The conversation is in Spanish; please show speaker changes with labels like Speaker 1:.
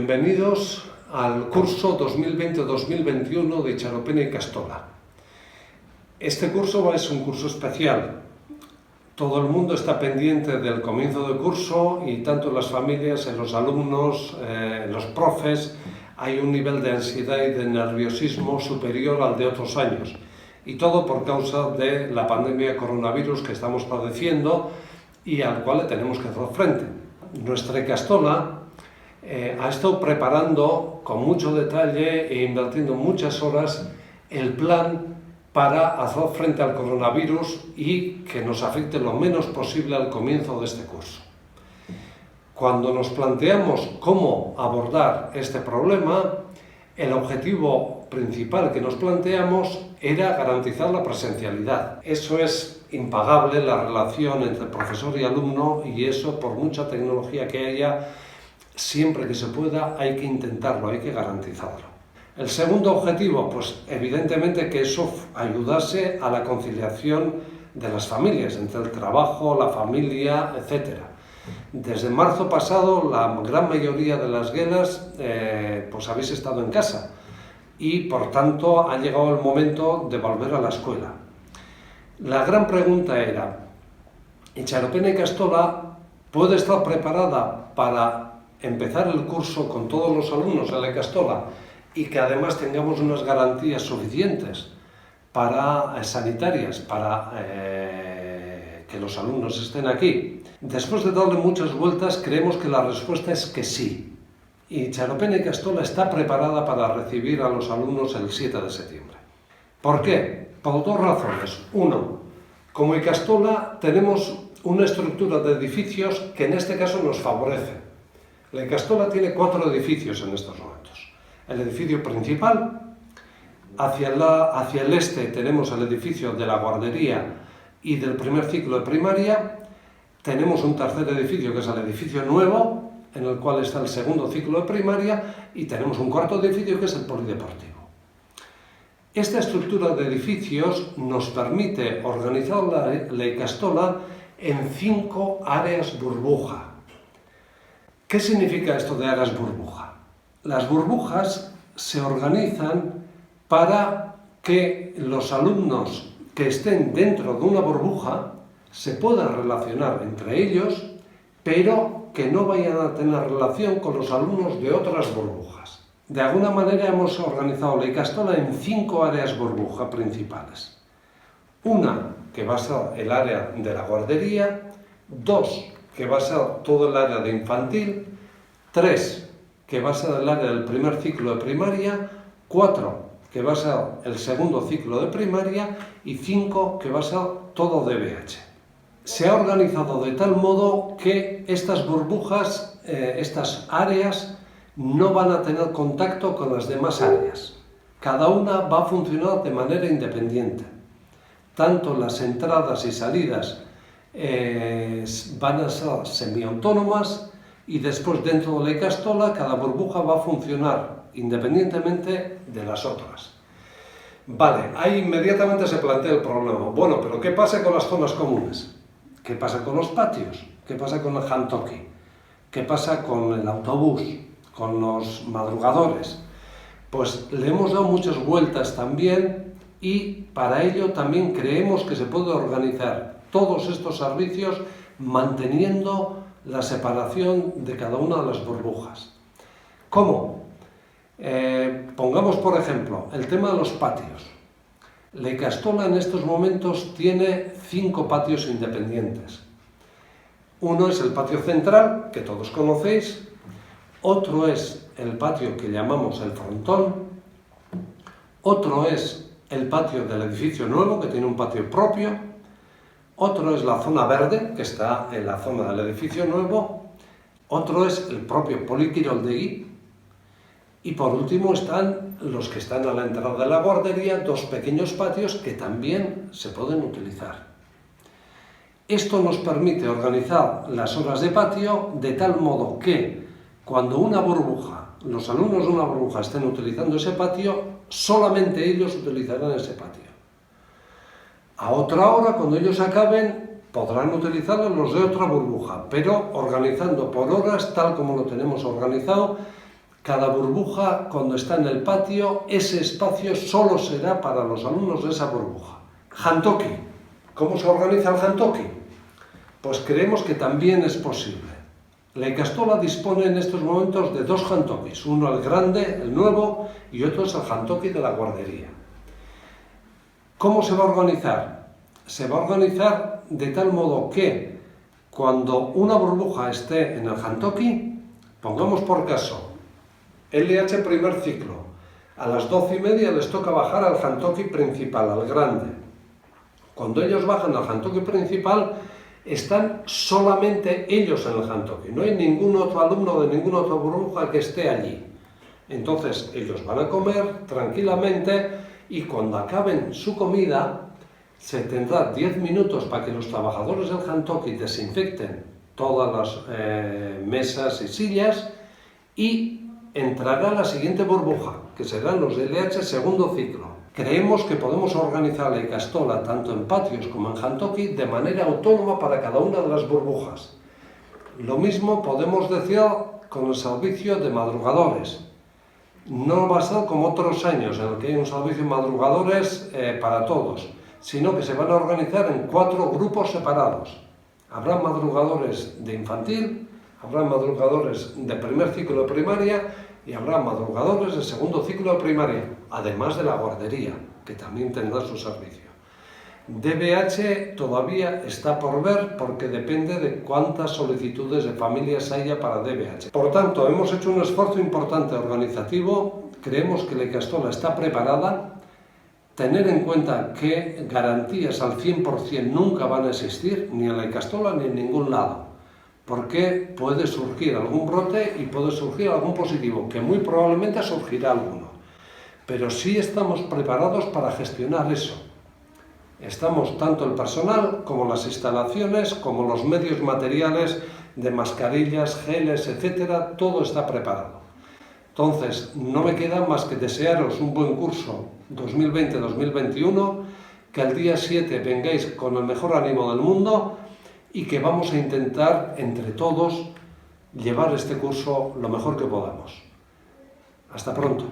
Speaker 1: Bienvenidos al curso 2020-2021 de Charopena y Castola. Este curso es un curso especial. Todo el mundo está pendiente del comienzo del curso y tanto en las familias, en los alumnos, en los profes, hay un nivel de ansiedad y de nerviosismo superior al de otros años. Y todo por causa de la pandemia de coronavirus que estamos padeciendo y al cual le tenemos que hacer frente. Nuestra Castola ha estado preparando con mucho detalle e invirtiendo muchas horas el plan para hacer frente al coronavirus y que nos afecte lo menos posible al comienzo de este curso. Cuando nos planteamos cómo abordar este problema, el objetivo principal que nos planteamos era garantizar la presencialidad. Eso es impagable, la relación entre profesor y alumno, y eso, por mucha tecnología que haya, siempre que se pueda hay que intentarlo, hay que garantizarlo. El segundo objetivo, pues evidentemente que eso ayudase a la conciliación de las familias, entre el trabajo, la familia, etc. Desde marzo pasado la gran mayoría de las guelas pues habéis estado en casa y por tanto ha llegado el momento de volver a la escuela. La gran pregunta era, ¿Charopena y Castola puede estar preparada para empezar el curso con todos los alumnos en la Castola y que además tengamos unas garantías suficientes sanitarias para que los alumnos estén aquí? Después de darle muchas vueltas, creemos que la respuesta es que sí. Y Charopena y Castola está preparada para recibir a los alumnos el 7 de septiembre. ¿Por qué? Por dos razones. Uno, como Castola tenemos una estructura de edificios que en este caso nos favorece. La Castola tiene 4 edificios en estos momentos. El edificio principal, hacia el este tenemos el edificio de la guardería y del primer ciclo de primaria, tenemos un tercer edificio que es el edificio nuevo, en el cual está el segundo ciclo de primaria, y tenemos un cuarto edificio que es el polideportivo. Esta estructura de edificios nos permite organizar la Castola en 5 áreas burbuja. ¿Qué significa esto de áreas burbuja? Las burbujas se organizan para que los alumnos que estén dentro de una burbuja se puedan relacionar entre ellos, pero que no vayan a tener relación con los alumnos de otras burbujas. De alguna manera hemos organizado la Castola en 5 áreas burbuja principales. Una que va a ser el área de la guardería, 2 que va a ser todo el área de infantil, 3 que va a ser el área del primer ciclo de primaria, 4 que va a ser el segundo ciclo de primaria y 5 que va a ser todo DBH. Se ha organizado de tal modo que estas burbujas, estas áreas, no van a tener contacto con las demás áreas. Cada una va a funcionar de manera independiente. Tanto las entradas y salidas van a ser semiautónomas y después dentro de la Castola cada burbuja va a funcionar independientemente de las otras. Vale, ahí inmediatamente se plantea el problema. Bueno, pero ¿qué pasa con las zonas comunes? ¿Qué pasa con los patios? ¿Qué pasa con el jantoki? ¿Qué pasa con el autobús? ¿Con los madrugadores? Pues le hemos dado muchas vueltas también y para ello también creemos que se puede organizar todos estos servicios manteniendo la separación de cada una de las burbujas. ¿Cómo? Pongamos por ejemplo el tema de los patios. La Castola en estos momentos tiene 5 patios independientes. Uno es el patio central, que todos conocéis. Otro es el patio que llamamos el frontón. Otro es el patio del edificio nuevo, que tiene un patio propio. Otro es la zona verde, que está en la zona del edificio nuevo. Otro es el propio Polikiroldegi. Y por último están los que están a la entrada de la guardería, 2 pequeños patios que también se pueden utilizar. Esto nos permite organizar las horas de patio de tal modo que cuando los alumnos de una burbuja estén utilizando ese patio, solamente ellos utilizarán ese patio. A otra hora, cuando ellos acaben, podrán utilizarlo los de otra burbuja, pero organizando por horas, tal como lo tenemos organizado, Cada burbuja, cuando está en el patio, ese espacio solo será para los alumnos de esa burbuja. Jantoki. ¿Cómo se organiza el jantoki? Pues creemos que también es posible. La Ikastola dispone en estos momentos de 2 jantokis, uno el grande, el nuevo, y otro es el jantoki de la guardería. ¿Cómo se va a organizar? Se va a organizar de tal modo que cuando una burbuja esté en el jantoki, pongamos por caso, LH primer ciclo, a las 12:30 les toca bajar al jantoki principal, al grande. Cuando ellos bajan al jantoki principal, están solamente ellos en el jantoki, no hay ningún otro alumno de ninguna otra burbuja que esté allí. Entonces ellos van a comer tranquilamente y cuando acaben su comida se tendrá 10 minutos para que los trabajadores del jantoki desinfecten todas las mesas y sillas y entrará la siguiente burbuja, que serán los LH segundo ciclo. Creemos que podemos organizar la Ikastola tanto en patios como en jantoki de manera autónoma para cada una de las burbujas. Lo mismo podemos decir con el servicio de madrugadores. No va a ser como otros años en el que hay un servicio de madrugadores para todos, sino que se van a organizar en 4 grupos separados. Habrá madrugadores de infantil, habrá madrugadores de primer ciclo de primaria y habrá madrugadores de segundo ciclo de primaria, además de la guardería, que también tendrá su servicio. DBH todavía está por ver porque depende de cuántas solicitudes de familias haya para DBH. Por tanto, hemos hecho un esfuerzo importante organizativo, creemos que la Ikastola está preparada, tener en cuenta que garantías al 100% nunca van a existir, ni en la Ikastola ni en ningún lado. Porque puede surgir algún brote y puede surgir algún positivo, que muy probablemente surgirá alguno. Pero sí estamos preparados para gestionar eso. Estamos tanto el personal como las instalaciones, como los medios materiales de mascarillas, geles, etcétera, todo está preparado. Entonces, no me queda más que desearos un buen curso 2020-2021, que al día 7 vengáis con el mejor ánimo del mundo y que vamos a intentar, entre todos, llevar este curso lo mejor que podamos. Hasta pronto.